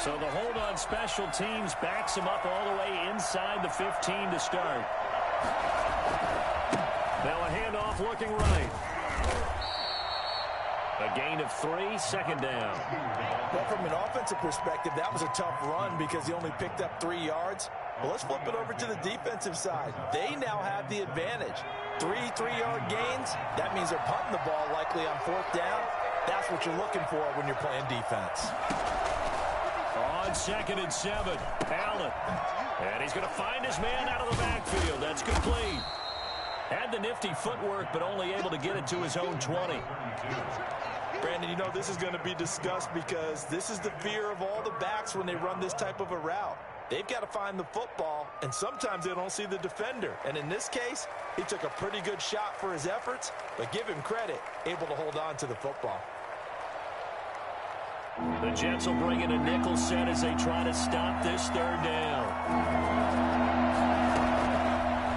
So the hold on special teams backs him up all the way inside the 15 to start. Now a handoff looking right. A gain of 3, second down. Well, from an offensive perspective, that was a tough run because he only picked up 3 yards. Well, let's flip it over to the defensive side. They now have the advantage. 3 3-yard gains, that means they're punting the ball likely on 4th down. That's what you're looking for when you're playing defense. On 2nd and 7, Allen. And he's going to find his man out of the backfield. That's complete. Had the nifty footwork, but only able to get it to his own 20. Brandon, you know, this is going to be discussed because this is the fear of all the backs when they run this type of a route. They've got to find the football, and sometimes they don't see the defender. And in this case, he took a pretty good shot for his efforts, but give him credit, able to hold on to the football. The Jets will bring in a nickel set as they try to stop this 3rd down.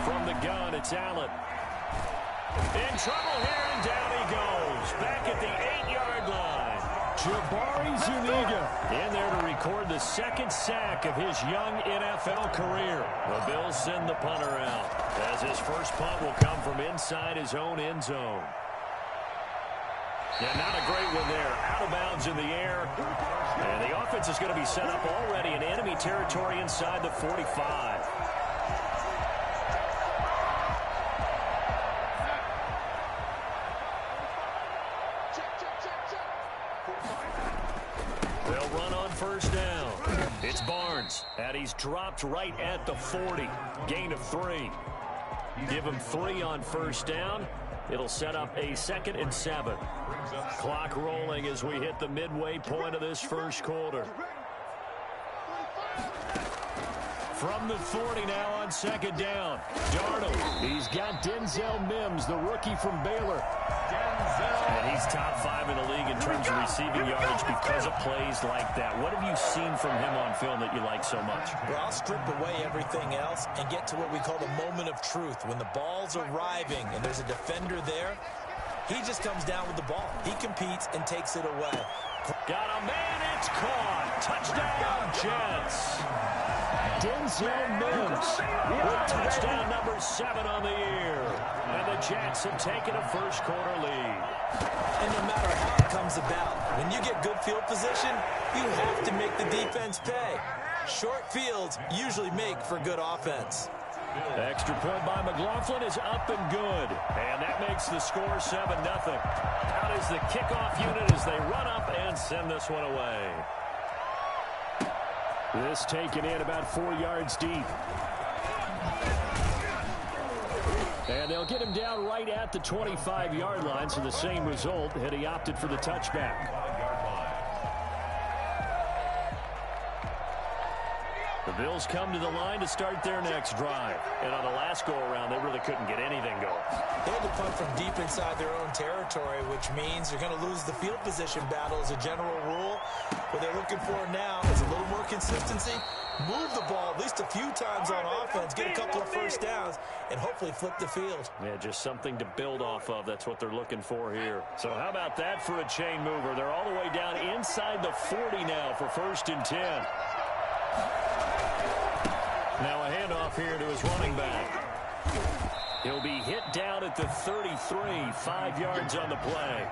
From the gun, it's Allen. In trouble here, and down he goes. Back at the 8-yard line. Jabari Zuniga in there to record the 2nd sack of his young NFL career. The Bills send the punter out as his first punt will come from inside his own end zone. Yeah, not a great one there. Out of bounds in the air. And the offense is going to be set up already in enemy territory inside the 45. They'll run on 1st down. It's Barnes, and he's dropped right at the 40. Gain of 3. Give him 3 on 1st down. It'll set up a 2nd and 7. Clock rolling as we hit the midway point of this first quarter. From the 40 now on 2nd down. Darnold. He's got Denzel Mims, the rookie from Baylor. And he's top 5 in the league in terms of receiving yardage because of plays like that. What have you seen from him on film that you like so much? Well, I'll strip away everything else and get to what we call the moment of truth. When the ball's arriving and there's a defender there, he just comes down with the ball. He competes and takes it away. Got a man, it's caught. Touchdown, Jets. Denzel Mims with touchdown number 7 on the year. And the Jets have taken a first quarter lead. And no matter how it comes about, when you get good field position, you have to make the defense pay. Short fields usually make for good offense. The extra point by McLaughlin is up and good. And that makes the score 7-0. Out is the kickoff unit as they run up and send this one away. This taken in about 4 yards deep. And they'll get him down right at the 25-yard line, so the same result had he opted for the touchback. The Bills come to the line to start their next drive. And on the last go-around, they really couldn't get anything going. They had to punt from deep inside their own territory, which means they're going to lose the field position battle as a general rule. What they're looking for now is a little more consistency. Move the ball at least a few times on offense, get a couple of first downs, and hopefully flip the field. Yeah, just something to build off of. That's what they're looking for here. So how about that for a chain mover? They're all the way down inside the 40 now for 1st and 10. Now a handoff here to his running back. He'll be hit down at the 33, 5 yards on the play.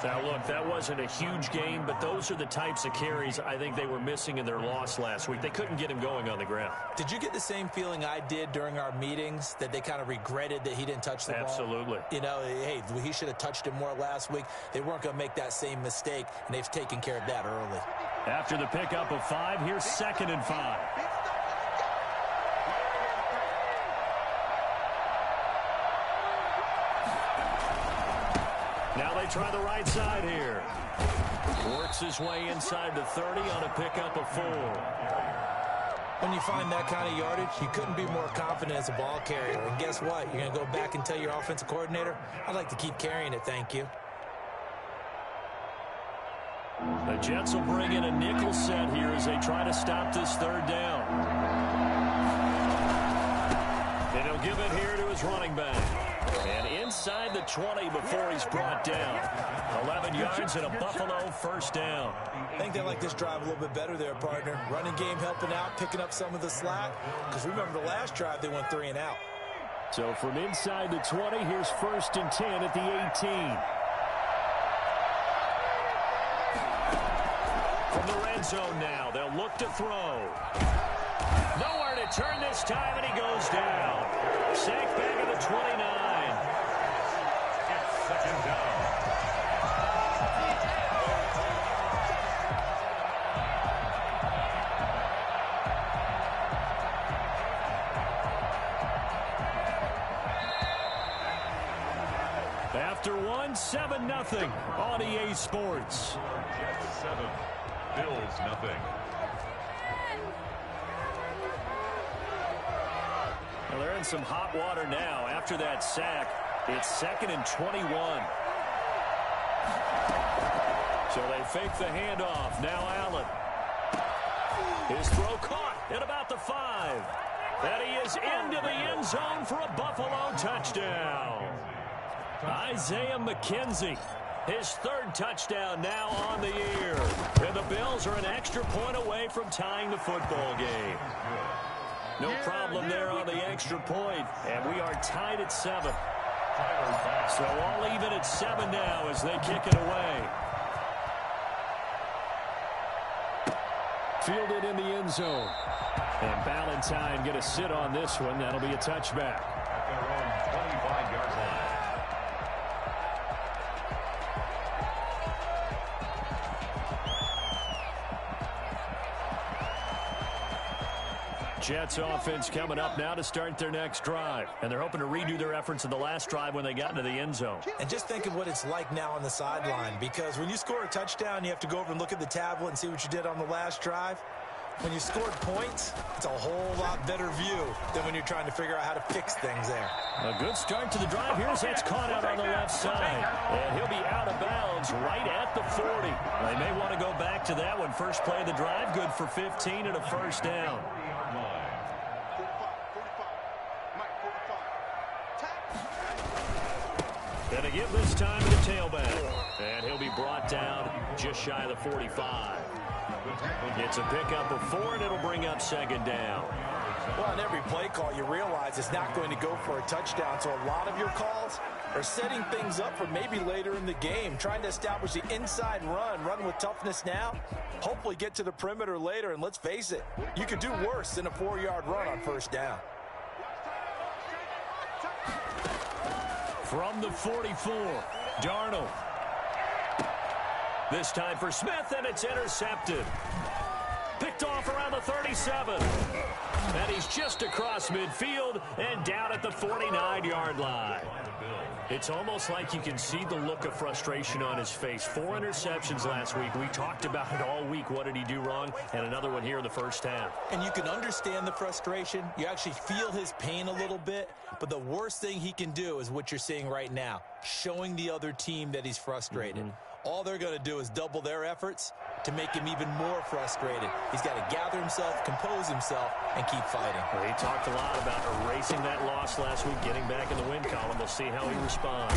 Now, look, that wasn't a huge gain, but those are the types of carries I think they were missing in their loss last week. They couldn't get him going on the ground. Did you get the same feeling I did during our meetings, that they kind of regretted that he didn't touch the ball? Absolutely. You know, hey, he should have touched it more last week. They weren't going to make that same mistake, and they've taken care of that early. After the pickup of 5, here's 2nd and 5. Now they try the right side here. Works his way inside the 30 on a pickup of 4. When you find that kind of yardage, you couldn't be more confident as a ball carrier. And guess what? You're going to go back and tell your offensive coordinator, I'd like to keep carrying it, thank you. The Jets will bring in a nickel set here as they try to stop this 3rd down. And he'll give it here to his running back. And inside the 20 before he's brought down. 11 yards and a Buffalo first down. I think they like this drive a little bit better there, partner. Running game helping out, picking up some of the slack. Because remember the last drive, they went 3 and out. So from inside the 20, here's 1st and 10 at the 18. From the red zone now, they'll look to throw. Nowhere to turn this time, and he goes down. Sacked back at the 29. It's 2nd down. After 7-0 on EA Sports. Jets 7, Bills nothing. Well, they're in some hot water now. After that sack, it's 2nd and 21. So they fake the handoff. Now Allen. His throw caught at about the 5. And he is into the end zone for a Buffalo touchdown. Isaiah McKenzie, his 3rd touchdown now on the year. And the Bills are an extra point away from tying the football game. No problem there on the extra point, and we are tied at 7. So all even at 7 now as they kick it away. Fielded in the end zone. And Ballantyne going to sit on this one. That'll be a touchback. At their own 25-yard line. Jets offense coming up now to start their next drive. And they're hoping to redo their efforts in the last drive when they got into the end zone. And just think of what it's like now on the sideline, because when you score a touchdown, you have to go over and look at the tablet and see what you did on the last drive. When you scored points, it's a whole lot better view than when you're trying to figure out how to fix things there. A good start to the drive. Here's that's caught out on the left side. And he'll be out of bounds right at the 40. They may want to go back to that one. First play of the drive, good for 15 and a first down. And a give this time to the tailback. And he'll be brought down just shy of the 45. It's a pickup of 4, and it'll bring up 2nd down. Well, on every play call, you realize it's not going to go for a touchdown. So a lot of your calls are setting things up for maybe later in the game, trying to establish the inside run with toughness now, hopefully get to the perimeter later. And let's face it, you could do worse than a 4-yard run on first down. From the 44, Darnold. This time for Smith, and it's intercepted. Picked off around the 37. And he's just across midfield and down at the 49-yard line. It's almost like you can see the look of frustration on his face. 4 interceptions last week. We talked about it all week. What did he do wrong? And another one here in the first half. And you can understand the frustration. You actually feel his pain a little bit. But the worst thing he can do is what you're seeing right now, showing the other team that he's frustrated. All they're going to do is double their efforts to make him even more frustrated. He's got to gather himself, compose himself, and keep fighting. Well, he talked a lot about erasing that loss last week, getting back in the win column. We'll see how he responds.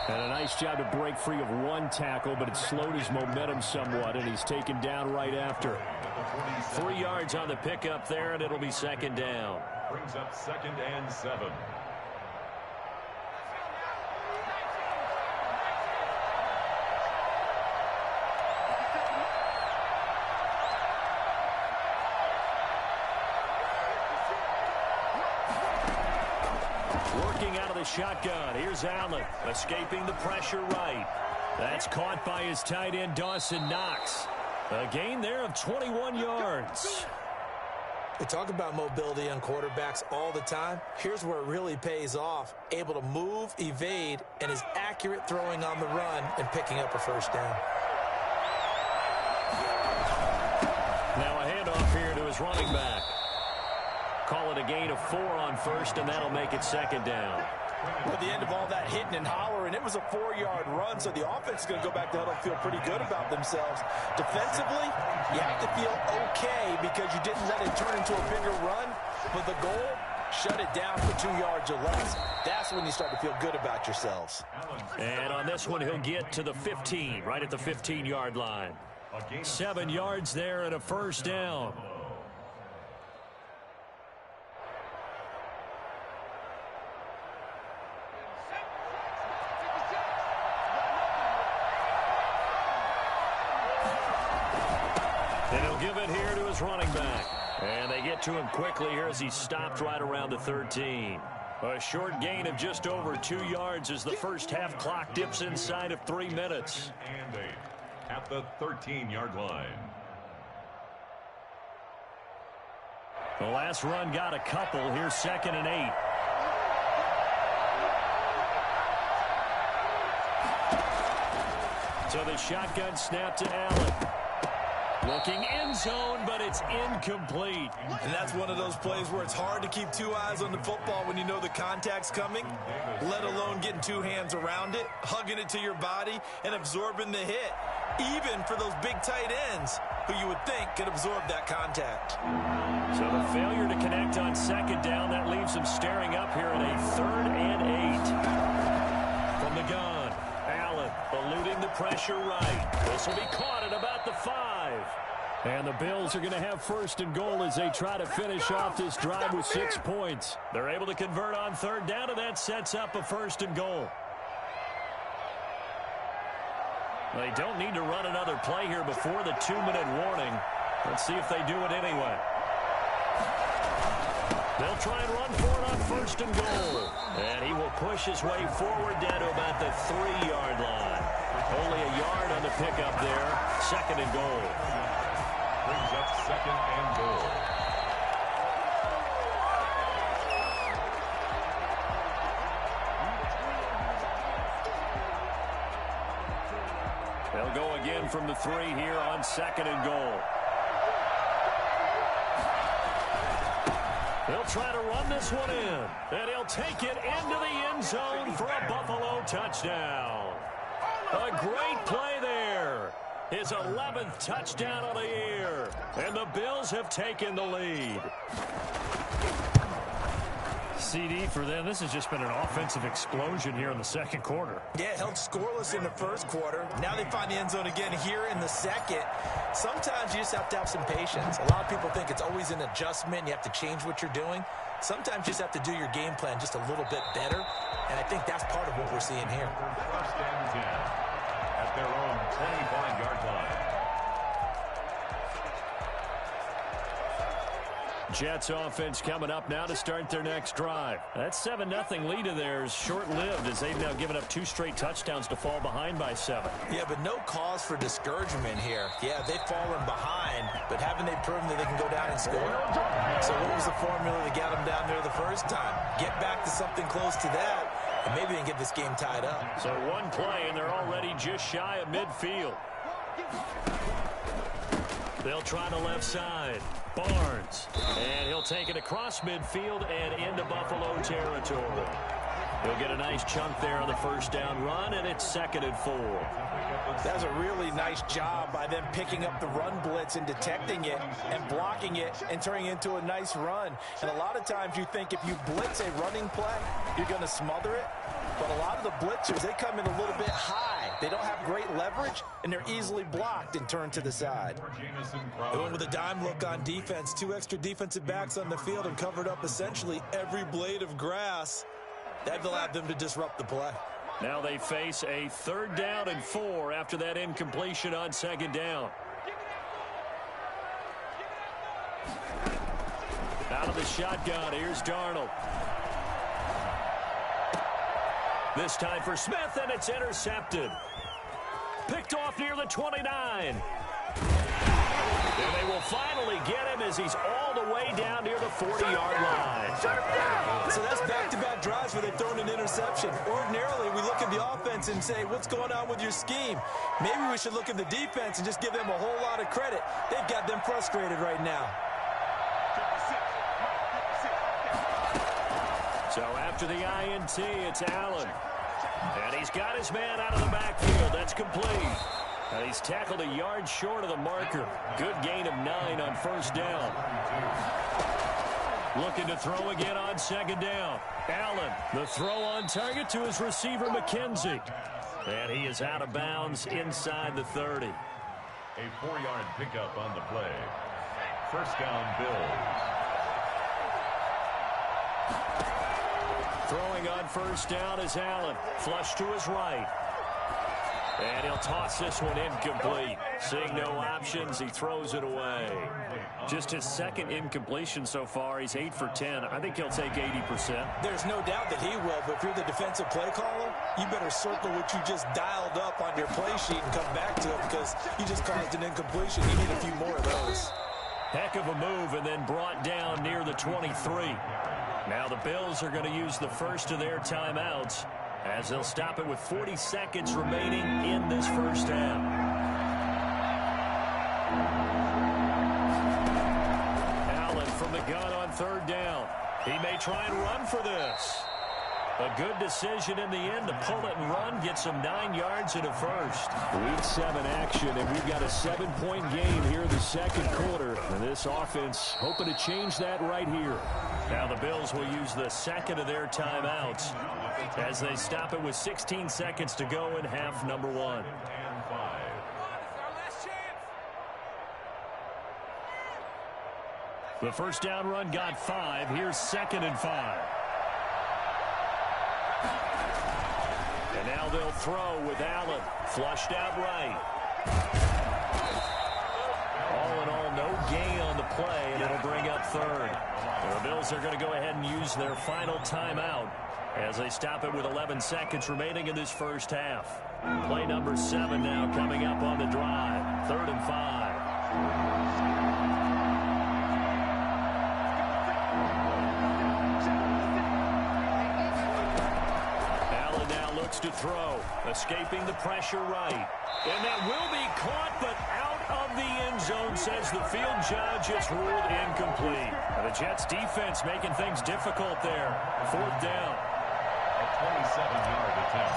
And a nice job to break free of 1 tackle, but it slowed his momentum somewhat, and he's taken down right after. 3 yards on the pickup there, and it'll be 2nd down. Brings up 2nd and 7. Working out of the shotgun. Here's Allen, escaping the pressure right. That's caught by his tight end, Dawson Knox. A gain there of 21 yards. We talk about mobility on quarterbacks all the time. Here's where it really pays off. Able to move, evade, and is accurate throwing on the run and picking up a first down. Now a handoff here to his running back. Call it a gain of 4 on first, and that'll make it 2nd down. At the end of all that hitting and hollering, it was a 4-yard run, so the offense is going to go back to huddle and feel pretty good about themselves. Defensively, you have to feel okay because you didn't let it turn into a bigger run, but the goal, shut it down for 2 yards or less. That's when you start to feel good about yourselves. And on this one, he'll get to the 15, right at the 15-yard line. 7 yards there and a first down. And he'll give it here to his running back. And they get to him quickly here as he stopped right around the 13. A short gain of just over 2 yards as the first half clock dips inside of 3 minutes. And 8 at the 13-yard line. The last run got a couple. Here's 2nd and 8. So the shotgun snap to Allen. Looking end zone, but it's incomplete. And that's one of those plays where it's hard to keep 2 eyes on the football when you know the contact's coming, let alone getting 2 hands around it, hugging it to your body, and absorbing the hit, even for those big tight ends who you would think could absorb that contact. So the failure to connect on 2nd down, that leaves them staring up here at a 3rd and 8. From the gun, Allen eluding the pressure right. This will be caught at about the 5. And the Bills are going to have 1st and goal as they try to finish off this drive with 6 points. They're able to convert on 3rd down, and that sets up a 1st and goal. They don't need to run another play here before the 2-minute warning. Let's see if they do it anyway. They'll try and run for it on 1st and goal. And he will push his way forward down to about the 3-yard line. Only a yard on the pickup there. 2nd and goal. Brings up 2nd and goal. They'll go again from the 3 here on 2nd and goal. They'll try to run this one in. And he'll take it into the end zone for a Buffalo touchdown. A great play there. His 11th touchdown of the year. And the Bills have taken the lead. CD for them. This has just been an offensive explosion here in the 2nd quarter. Yeah, held scoreless in the 1st quarter. Now they find the end zone again here in the 2nd. Sometimes you just have to have some patience. A lot of people think it's always an adjustment. You have to change what you're doing. Sometimes you just have to do your game plan just a little bit better. And I think that's part of what we're seeing here. 1st and 10 at their own 25-yard line. Jets offense coming up now to start their next drive. That 7-0 lead of theirs short-lived as they've now given up 2 straight touchdowns to fall behind by 7. Yeah, but no cause for discouragement here. Yeah, they've fallen behind, but haven't they proven that they can go down and score? So what was the formula that got them down there the first time? Get back to something close to that, and maybe they can get this game tied up. So 1 play, and they're already just shy of midfield. They'll try the left side. Barnes. And he'll take it across midfield and into Buffalo territory. He'll get a nice chunk there on the 1st down run, and it's 2nd and 4. That's a really nice job by them picking up the run blitz and detecting it and blocking it and turning it into a nice run. And a lot of times you think if you blitz a running play, you're going to smother it. But a lot of the blitzers, they come in a little bit high. They don't have great leverage, and they're easily blocked and turned to the side. They went with a dime look on defense. 2 extra defensive backs on the field and covered up essentially every blade of grass. That allowed them to disrupt the play. Now they face a 3rd down and 4 after that incompletion on 2nd down. Out of the shotgun, here's Darnold. This time for Smith, and it's intercepted. Picked off near the 29. And they will finally get him as he's all the way down near the 40-yard line. So that's back-to-back drives where they've thrown an interception. Ordinarily, we look at the offense and say, what's going on with your scheme? Maybe we should look at the defense and just give them a whole lot of credit. They've got them frustrated right now. So after the INT, it's Allen. And he's got his man out of the backfield. That's complete. And he's tackled a yard short of the marker. Good gain of 9 on 1st down. Looking to throw again on second down. Allen, the throw on target to his receiver, McKenzie. And he is out of bounds inside the 30. A 4-yard pickup on the play. First down, Bills. Throwing on first down is Allen. Flush to his right. And he'll toss this one incomplete. Seeing no options, he throws it away. Just his second incompletion so far. He's 8 for 10. I think he'll take 80%. There's no doubt that he will, but if you're the defensive play caller, you better circle what you just dialed up on your play sheet and come back to it because you just caused an incompletion. You need a few more of those. Heck of a move and then brought down near the 23. Now the Bills are going to use the first of their timeouts as they'll stop it with 40 seconds remaining in this first half. Allen from the gun on third down. He may try and run for this. A good decision in the end to pull it and run, get some 9 yards and a first. Week 7 action, and we've got a 7-point game here in the second quarter. And this offense hoping to change that right here. Now the Bills will use the second of their timeouts as they stop it with 16 seconds to go in half number 1. The first down run got 5. Here's 2nd and 5. And now they'll throw with Allen. Flushed out right. All in all, no gain on the play, and it'll bring up 3rd. The Bills are going to go ahead and use their final timeout as they stop it with 11 seconds remaining in this first half. Play number 7 now coming up on the drive. 3rd and 5. To throw, escaping the pressure right, and that will be caught, but out of the end zone, says the field judge. It's ruled incomplete. The Jets defense making things difficult there. 4th down. A 27-yard attempt.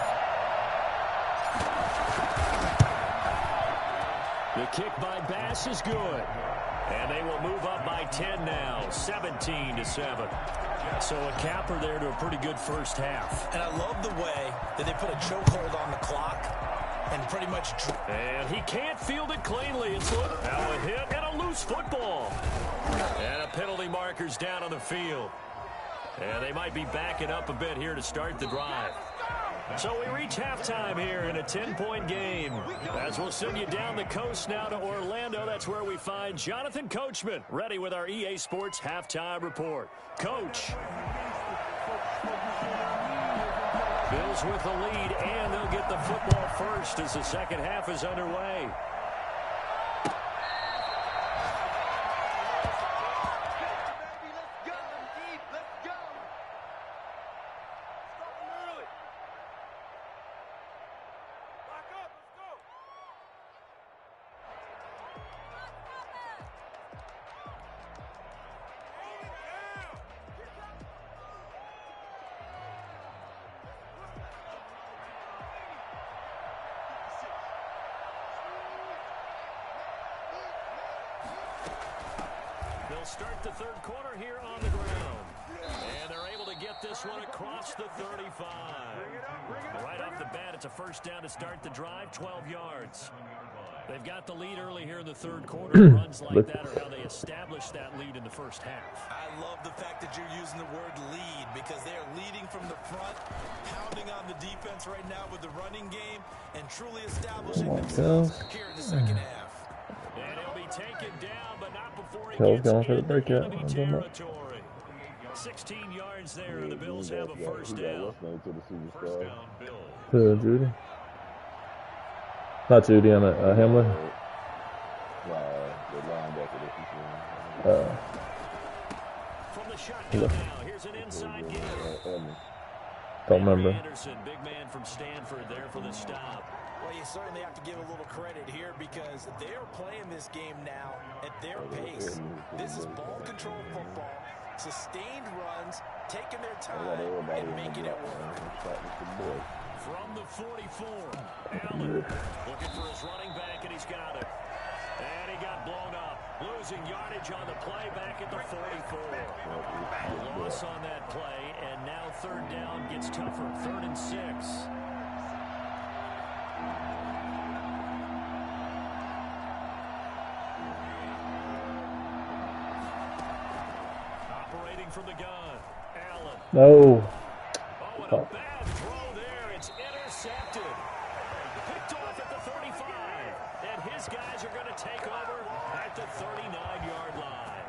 The kick by Bass is good, and they will move up by 10 now, 17-7. So a capper there to a pretty good first half. And I love the way that they put a chokehold on the clock and pretty much... And he can't field it cleanly. It's now a hit and a loose football. And a penalty marker's down on the field. And they might be backing up a bit here to start the drive. So we reach halftime here in a 10-point game. As we'll send you down the coast now to Orlando, that's where we find Jonathan Coachman, ready with our EA Sports Halftime Report. Coach. Bills with the lead, and they'll get the football first as the second half is underway. They'll start the third quarter here on the ground. And they're able to get this one across the 35. Right off the bat, it's a first down to start the drive, 12 yards. They've got the lead early here in the third quarter. Runs like that are how they establish that lead in the first half. I love the fact that you're using the word lead because they're leading from the front, pounding on the defense right now with the running game, and truly establishing themselves here in the second half. And he'll be taken down, but not before he Tails gets going for the into breakout. enemy territory. 16 yards there, and the Bills have a first down. First down, Bills. Judy. Not Judy, I'm at Hamlin. From the shotgun now, here's an inside give. Don't remember. Anderson, big man from Stanford there for the stop. Well, you certainly have to give a little credit here because they're playing this game now at their pace. This is ball control football, sustained runs, taking their time, and making it work. From the 44, Allen looking for his running back, and he's got it. And he got blown up. Losing yardage on the play back at the 44. A loss on that play, and now third down gets tougher. 3rd and 6. Operating from the gun, Allen. No. Oh, and a bad throw there. It's intercepted. Picked off at the 35. And his guys are going to take over at the 39-yard line.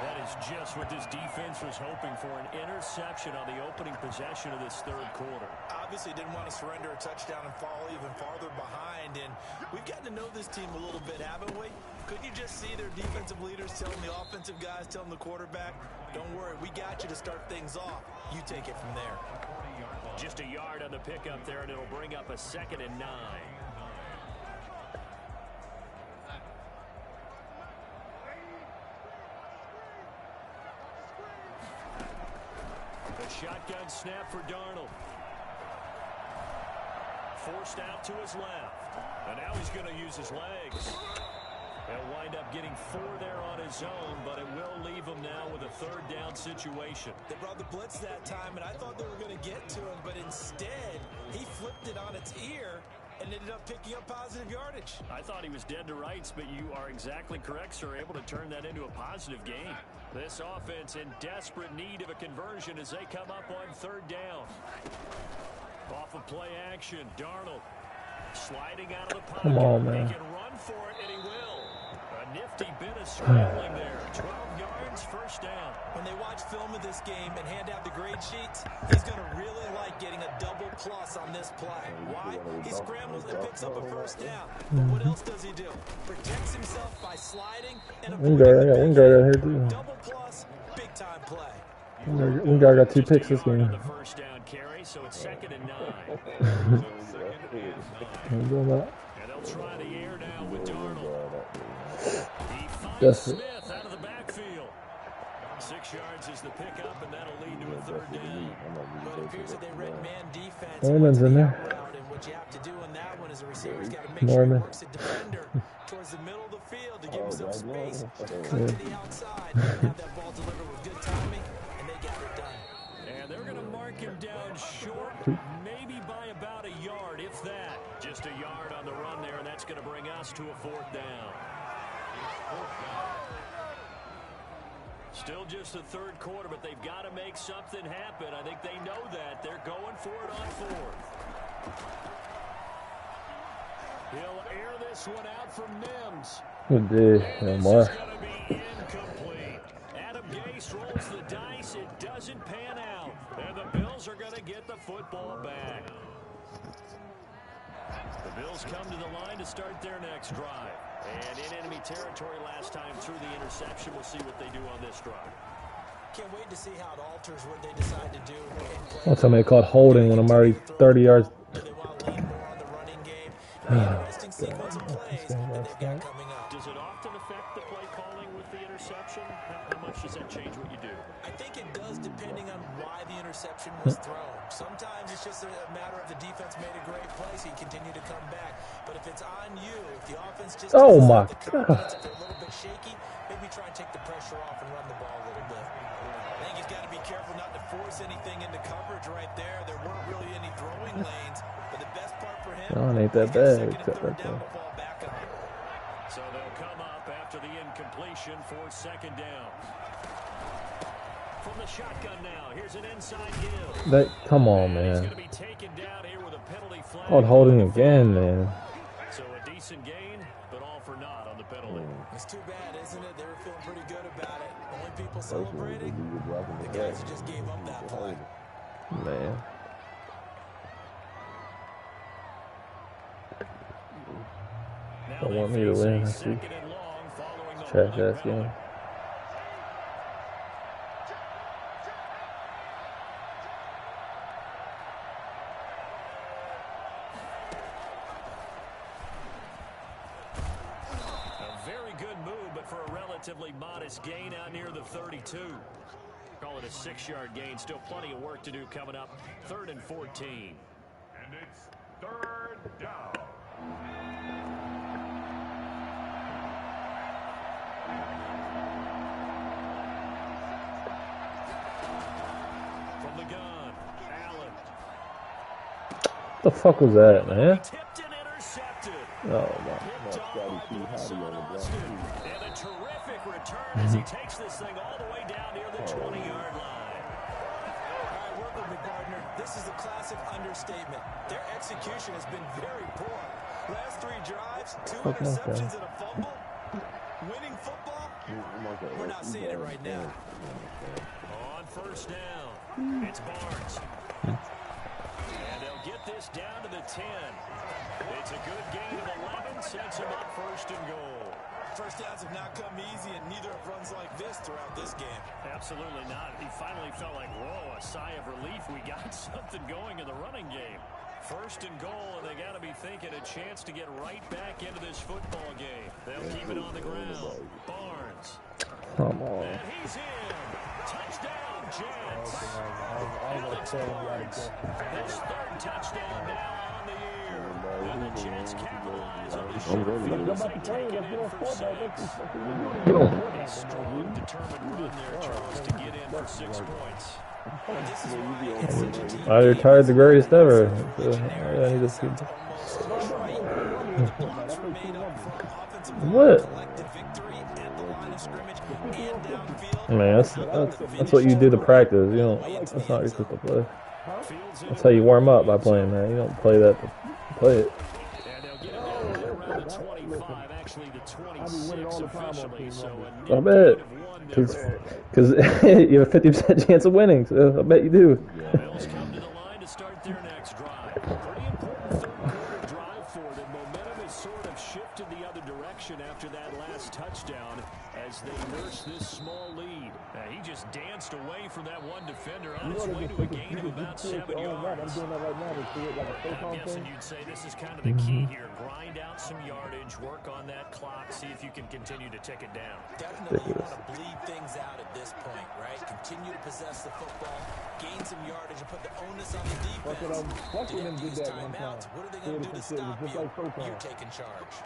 That is just what this defense was hoping for, an interception on the opening possession of this third quarter. Obviously didn't want to surrender a touchdown and fall even farther behind. And we've gotten to know this team a little bit, haven't we? Couldn't you just see their defensive leaders telling the offensive guys, telling the quarterback, don't worry, we got you to start things off. You take it from there. Just a yard on the pickup there, and it'll bring up a 2nd and 9. The shotgun snap for Darnold. Forced out to his left. And now he's going to use his legs. He'll wind up getting 4 there on his own, but it will leave him now with a 3rd down situation. They brought the blitz that time, and I thought they were going to get to him, but instead, he flipped it on its ear and ended up picking up positive yardage. I thought he was dead to rights, but you are exactly correct, sir. Able to turn that into a positive gain. This offense in desperate need of a conversion as they come up on 3rd down. Off of play action, Darnold sliding out of the pocket. Come on, man. He can run for it, and he will. A nifty bit of scrambling there. 12 yards, 1st down. When they watch film of this game and hand out the grade sheets, he's going to really like getting a double plus on this play. Why? He scrambles and picks up a 1st down. But what else does he do? Protects himself by sliding and Wingard out here too. double plus, big time play. Wingard got 2 picks this game. The 1st down carry, so it's 2nd and 9. I'm doing that. And they'll try the air now with Darnold. He finds That's it. Smith out of the backfield. 6 yards is the pickup, and that'll lead to a 3rd down. But it appears that they read man defense. Norman's in there. And what you have to do in that one is the receiver's got to make Norman. sure he works a defender towards the middle of the field to give himself space, to cut to the outside, and have that ball delivered with good timing, and they got it done. And they're going to mark him down short, maybe by about a yard, if that. Just a yard on the run there, and that's going to bring us to a 4th down. Still just the 3rd quarter, but they've got to make something happen. I think they know that. They're going for it on 4th. He'll air this one out from Mims. Good day, And this is Lamar. going to be incomplete. Adam Gase rolls the dice. It doesn't pan out. And the Bills are going to get the football back. The Bills come to the line to start their next drive. And in enemy territory last time through the interception. We'll see what they do on this drive. Can't wait to see how it alters what they decide to do. Don't tell me they called holding when I'm already 30 yards. Do they want to lean more on the running game? Interesting sequence of plays that they've got coming up. Does it often affect the play calling with the interception? How much does that change what you do? I think it does, depending on why the interception was thrown. Sometimes it's just a matter of the defense made a great play, so you continue to come back. But if it's on you, if the offense just Oh doesn't my have the confidence, if they're a little bit shaky, maybe try and take the pressure off and run the ball a little bit. I think he's got to be careful not to force anything into coverage right there. There weren't really any throwing lanes, but the best part for him, Y'all ain't that he's got bad, second and except third right down there. to fall back on. So they'll come up after the incompletion for 2nd down. From the shotgun now, here's an inside give. Come on, He's man. going to be taken down here with a penalty flag. Called holding again, man. So a decent gain, but all for naught on the penalty. It's too bad, isn't it? They were feeling pretty good about it. Only people celebrating, the guys who just gave up that play. Man. Now Don't they want me to face a win, I see. 2nd and long following the Trash holding ass penalty. game. A very good move, but for a relatively modest gain out near the 32. Call it a 6-yard gain. Still plenty of work to do coming up. 3rd and 14. And it's 3rd down. From the gun, Allen. What the fuck was that, man? Tipped and intercepted. Oh, my. Picked off by Bledsoe Austin. And a terrific return as he takes this thing all the way down near the 20-yard line. All right, work with me, partner. This is a classic understatement. Their execution has been very poor. Last 3 drives, 2 interceptions and a fumble. Winning football? We're not seeing it right now. On first down, it's Barnes. And they'll get this down to the 10. It's a good gain of 11, sets him up first and goal. First downs have not come easy, and neither have runs like this throughout this game. Absolutely not. He finally felt like, whoa, a sigh of relief. We got something going in the running game. First and goal, and they got to be thinking a chance to get right back into this football game. They'll keep it on the ground. Barnes. Come on. And he's in. Touchdown, Jets. Alex Barnes. His 3rd touchdown now on the year. And the Jets capitalize on the short field as they take it in for 6. A strong, determined run there, Charles, to get in for 6 points. I retired the greatest ever. I need to see. What? Man, that's what you do to practice. You don't. That's not your to play. That's how you warm up by playing that. You don't play that to play it. And they'll get it down to around the 25, actually the 26 officially. So I bet. Because you have a 50% chance of winning, so I bet you do. Bills come to the line to start their next drive. Pretty important third quarter drive for them. Momentum has sort of shifted the other direction after that last touchdown as they nurse this small lead. He just danced away from that one defender on his way to a gain of about 7 yards. I'm guessing you'd say this is kind of the key here. Grind out some yardage, work on that clock, see if you can continue to tick it down. Definitely you want to bleed things out at this point, right? Continue to possess the football, gain some yardage, and put the onus on the defense. They have to use timeouts. What are they going to do to stop you? You're taking charge.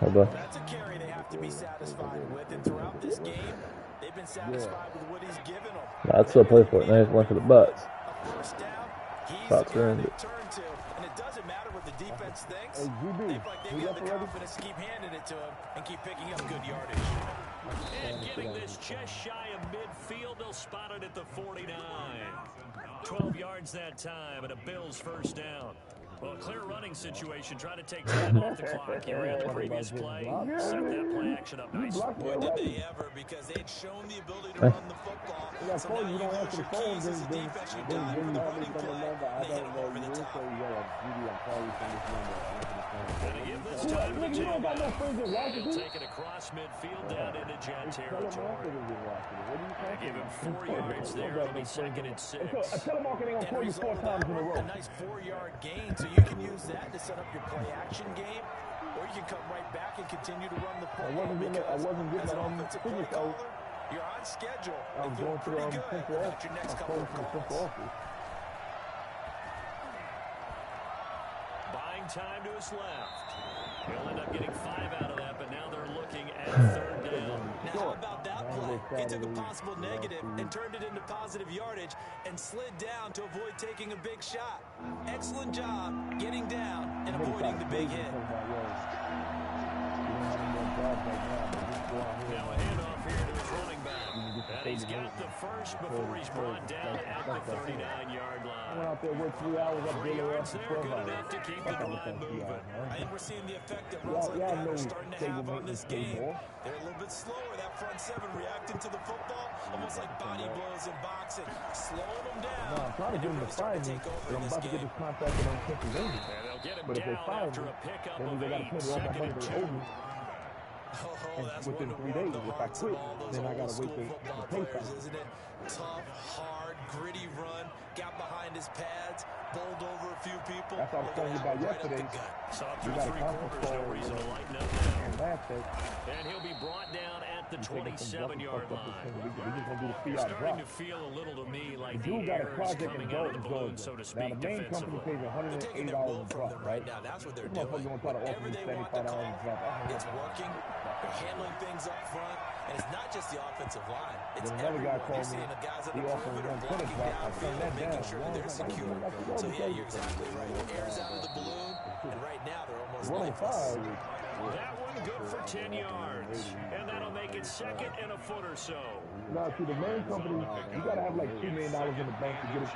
That's a carry they have to be satisfied with, and throughout this game, they've been satisfied with what he's given them. I'd still play for it. Now he's one for the Bucks. A first down, he's Bucks the guy earned they it. turn to, and it doesn't matter what the defense thinks. They feel like they've got the confidence to keep handing it to him and keep picking up good yardage. And getting this just shy of midfield, they'll spot it at the 49. 12 yards that time, and a Bills first down. Well, a clear running situation. Try to take time off the clock. You ran the previous play. Set that play action up nice. Boy, did they ever, because they'd shown the ability to run the football. So now you lose your keys as a defense. You dive for the running play. They hit him over the top. Gonna give this time to the tailback. He'll take it across midfield down into Jet territory. They give him 4 yards there. It'll be 2nd and 6. And result of that, a nice 4-yard gain. So you can use that to set up your play action game, or you can come right back and continue to run the football. As an offensive play caller, you're on schedule. And feel pretty good about your next couple of calls. Buying time to his left. He'll end up getting 5 out of that, but now they're looking at 3rd down. Now, how about that play? He took a possible negative and turned it into positive yardage and slid down to avoid taking a big shot. Excellent job getting down and avoiding the big hit. Now a handoff here to his running back. And he's got the first before he's brought down at the 39-yard line. 3 yards there, good enough to keep the drive moving. I think we're seeing the effect that runs like that are starting to have on this game. They're a little bit slower. That front 7 reacting to the football, almost like body blows in boxing, slowing them down. And they're really starting to take over in this game. And they'll get him down after a pickup of 8, 2nd and 2. Oh, that's within 3 days. If I quit, then I got to wait for the pay cycle. Isn't it? Tough, hard, gritty run. Got behind his pads, bowled over a few people. That's what I was telling you about yesterday. Saw through 3 quarters, no reason to lighten up now. And he'll be brought down at the 27-yard line. You're starting to feel a little to me like the air is coming out of the balloon, so to speak, defensively. They're taking their bull from them right now. That's what they're doing. Whatever they want to do, it's working. They're handling things up front, and it's not just the offensive line. It's Another guy everyone. You're called me. seeing the guys on He the offered perimeter one blocking quarterback. I turned downfield, that making down. sure that they're secure. So, yeah, you're exactly right. Air's out of the balloon, and right now they're almost lifeless. That one good for 10 yards. And that'll make it second and a foot or so. Now, see, the main company, you got to have like $2 million in the bank to get it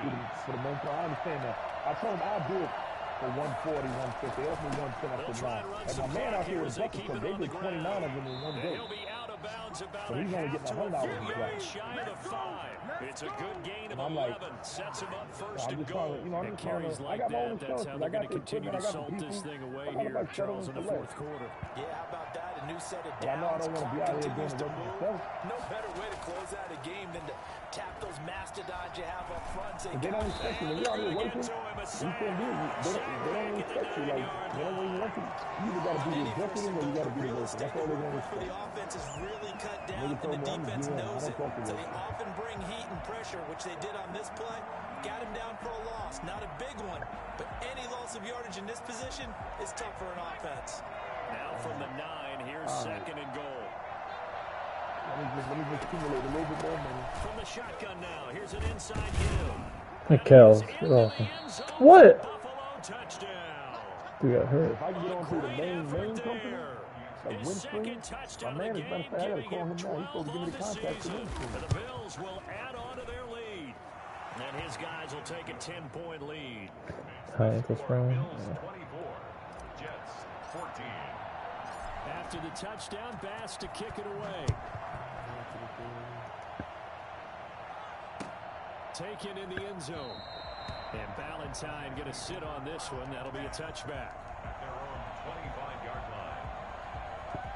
for the main company. I understand that. I told him I'll do it for 140, 150. They offered me 110. I said, nah. And my man out here with buckets, because they did 29 of them in one day. He'll be out of bounds about So he's only getting $100 in the yards shy of the 5. It's a good gain of 11. Like, Sets him up first I'm and just goal. trying to, you know, I'm And just trying carries to, like I got my own that. That's how insurance. they're I got going to continue to salt this thing away here, Charles, in the fourth quarter. Yeah, how about that? A new set of I know I downs. don't want to be out here doing the work myself. No better way to close out a game than to tap those mastodons you have up front. Say, They don't expect you. When you're out here working, you can't do it. They don't expect you. Like, they don't really want you. You either got to be the executive or you got to be the worker. That's all they're going to expect. The offense is really cut down, and the defense knows it. So they often bring heat and pressure, which they did on this play. Got him down for a loss. Not a big one, but any loss of yardage in this position is tough for an offense. Now from the 9, here's second and goal. Let me just accumulate a little bit more money. From the shotgun now, here's an inside give. Kells. Oh. What? Buffalo touchdown. You got hurt. If I can get on to the main company, like Winstream, my man is better. I got to call him now. He's supposed to give me the contact to Winstream. The Bills will add on to their lead. And his guys will take a 10-point lead. High ankle sprain. Bills 24, Jets 14. After the touchdown, Bass to kick it away. Taken in the end zone. And Ballantyne going to sit on this one. That'll be a touchback. At their own 25-yard line.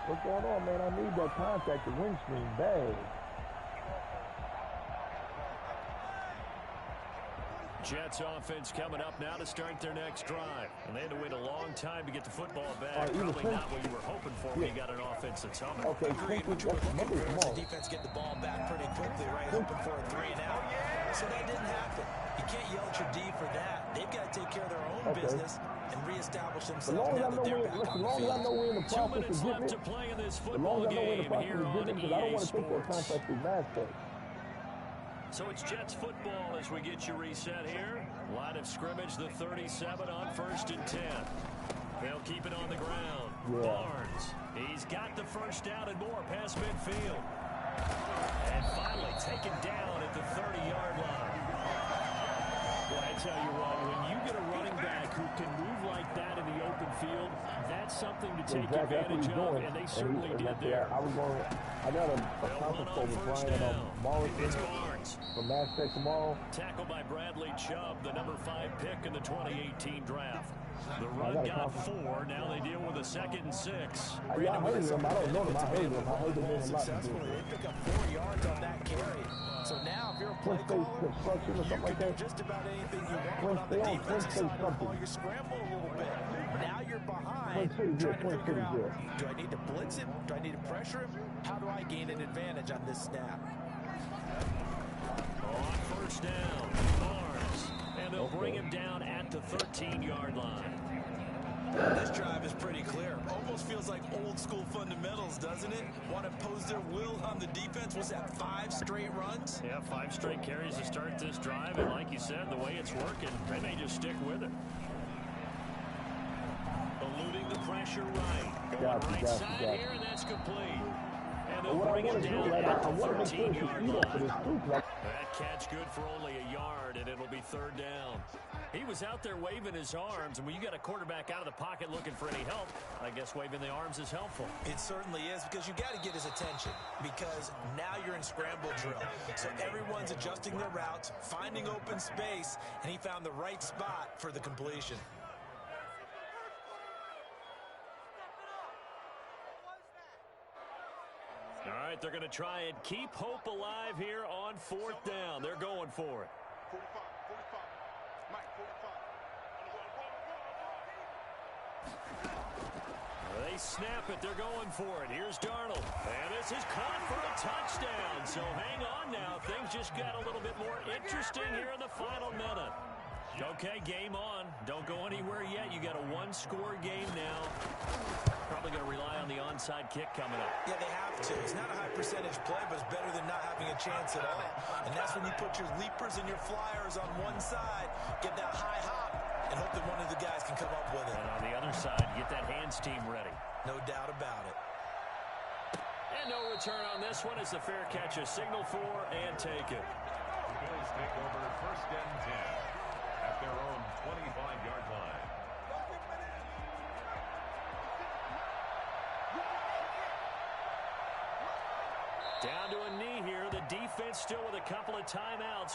What's going on, man? I need that contact to Winstream bad. Jets offense coming up now to start their next drive. And they had to wait a long time to get the football back. Probably not what you were hoping for when you got an offense that's humming. Okay, Agreed. What you were looking for is the defense get the ball back pretty quickly, right? Hoping for a 3 and out. So that didn't happen. You can't yell at your D for that. They've got to take care of their own business and reestablish themselves now that they're back on the field. As long as I know we're in the 2 process minutes of left getting to play in this it, as football long as I know we're in game the process here of on getting it, because I don't EA want to take that Sports. contract through NASDAQ. So it's Jets football as we get you reset here. Line of scrimmage, the 37 on 1st and 10. They'll keep it on the ground. Barnes, he's got the first down and more past midfield. And finally taken down at the 30-yard line. Well, I tell you what, when you get a running back who can move like that in the open field, that's something to take advantage of, and they certainly did there. I got a conference call with Brian Morrison from NASDAQ tomorrow. Tackled by Bradley Chubb, the number 5 pick in the 2018 draft. The run got 4. Now they deal with a 2nd and 6. I heard him. I don't know him. I heard him. I heard him in a lot. They pick up 4 yards on that carry. So now if you're a play caller, construction or something like that. just about anything you want on the defensive side of the ball. You're scrambling a little bit. Now you're behind, trying to figure out, do I need to blitz him? Do I need to pressure him? How do I gain an advantage on this snap? On first down, Barnes. And they'll bring him down at the 13-yard line. This drive is pretty clear. Almost feels like old school fundamentals, doesn't it? Want to impose their will on the defense. Was that 5 straight runs? Yeah, 5 straight carries to start this drive. And like you said, the way it's working, they may just stick with it. Eluding the pressure right. Going right side here, and that's complete. And they'll bring him down at the 13-yard line. That catch good for only a yard, and it'll be 3rd down. He was out there waving his arms, and when you got a quarterback out of the pocket looking for any help, I guess waving the arms is helpful. It certainly is, because you got to get his attention, because now you're in scramble drill. So everyone's adjusting their routes, finding open space, and he found the right spot for the completion. All right, they're going to try and keep hope alive here on 4th down. They're going for it. They snap it. They're going for it. Here's Darnold. And this is caught for a touchdown. So hang on now. Things just got a little bit more interesting here in the final minute. Okay, game on. Don't go anywhere yet. You got a one-score game now. Probably going to rely on the onside kick coming up. Yeah, they have to. It's not a high percentage play, but it's better than not having a chance at all. And that's when you put your leapers and your flyers on one side, get that high hop, and hope that one of the guys can come up with it. And on the other side, get that hands team ready. No doubt about it. And no return on this one. It's a fair catch, a signal for, and take it. The Bills take over 1st and 10 at their own 25-yard line. Down to a knee here. The defense still with a couple of timeouts.